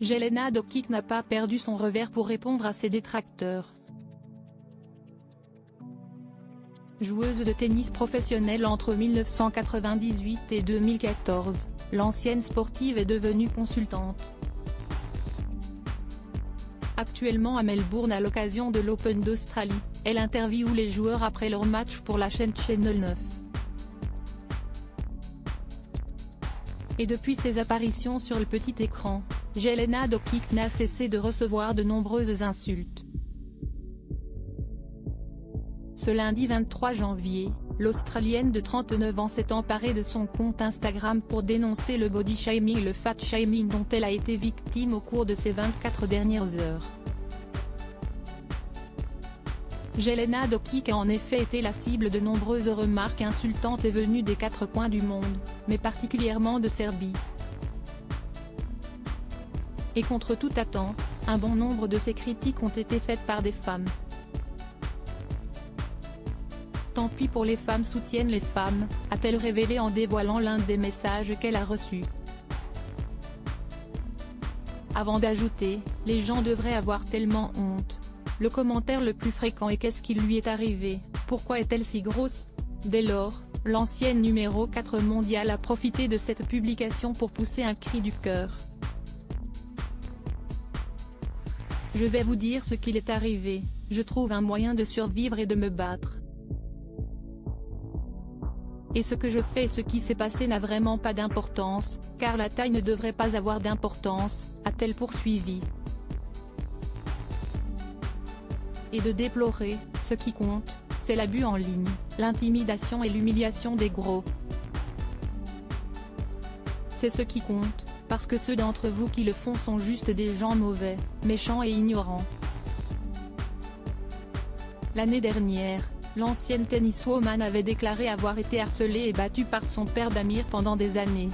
Jelena Dokic n'a pas perdu son revers pour répondre à ses détracteurs. Joueuse de tennis professionnelle entre 1998 et 2014, l'ancienne sportive est devenue consultante. Actuellement à Melbourne à l'occasion de l'Open d'Australie, elle interviewe les joueurs après leur match pour la chaîne Channel 9. Et depuis ses apparitions sur le petit écran, Jelena Dokic n'a cessé de recevoir de nombreuses insultes. Ce lundi 23 janvier, l'Australienne de 39 ans s'est emparée de son compte Instagram pour dénoncer le body shaming et le fat shaming dont elle a été victime au cours de ces 24 dernières heures. Jelena Dokic a en effet été la cible de nombreuses remarques insultantes et venues des quatre coins du monde, mais particulièrement de Serbie. Et contre toute attente, un bon nombre de ces critiques ont été faites par des femmes. Tant pis pour les femmes soutiennent les femmes, a-t-elle révélé en dévoilant l'un des messages qu'elle a reçus. Avant d'ajouter, les gens devraient avoir tellement honte. Le commentaire le plus fréquent est qu'est-ce qui lui est arrivé, pourquoi est-elle si grosse? Dès lors, l'ancienne numéro 4 mondiale a profité de cette publication pour pousser un cri du cœur. Je vais vous dire ce qu'il est arrivé, je trouve un moyen de survivre et de me battre. Et ce que je fais et ce qui s'est passé n'a vraiment pas d'importance, car la taille ne devrait pas avoir d'importance, a-t-elle poursuivi. Et de déplorer, ce qui compte, c'est l'abus en ligne, l'intimidation et l'humiliation des gros. C'est ce qui compte, parce que ceux d'entre vous qui le font sont juste des gens mauvais, méchants et ignorants. L'année dernière, l'ancienne tenniswoman avait déclaré avoir été harcelée et battue par son père Damir pendant des années.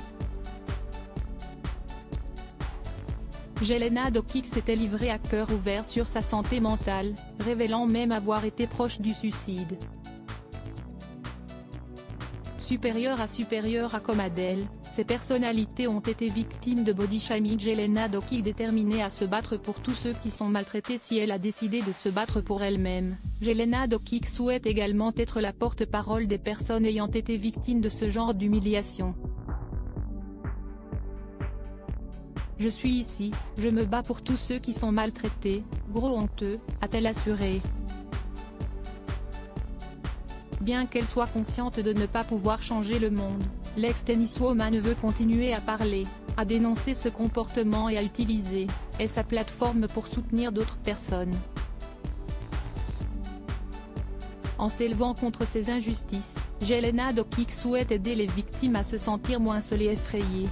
Jelena Dokic s'était livrée à cœur ouvert sur sa santé mentale, révélant même avoir été proche du suicide. Supérieure à comme Adele, ces personnalités ont été victimes de body shaming. Jelena Dokic déterminée à se battre pour tous ceux qui sont maltraités si elle a décidé de se battre pour elle-même. Jelena Dokic souhaite également être la porte-parole des personnes ayant été victimes de ce genre d'humiliation. Je suis ici, je me bats pour tous ceux qui sont maltraités, gros honteux, a-t-elle assuré. Bien qu'elle soit consciente de ne pas pouvoir changer le monde, l'ex-tenniswoman veut continuer à parler, à dénoncer ce comportement et à utiliser sa plateforme pour soutenir d'autres personnes. En s'élevant contre ces injustices, Jelena Dokic souhaite aider les victimes à se sentir moins seules et effrayées.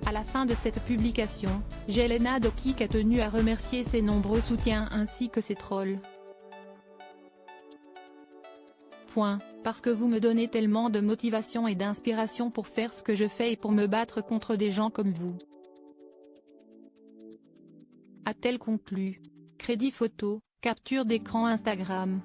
À la fin de cette publication, Jelena Dokic a tenu à remercier ses nombreux soutiens ainsi que ses trolls. Parce que vous me donnez tellement de motivation et d'inspiration pour faire ce que je fais et pour me battre contre des gens comme vous. A-t-elle conclu. Crédit photo, capture d'écran Instagram.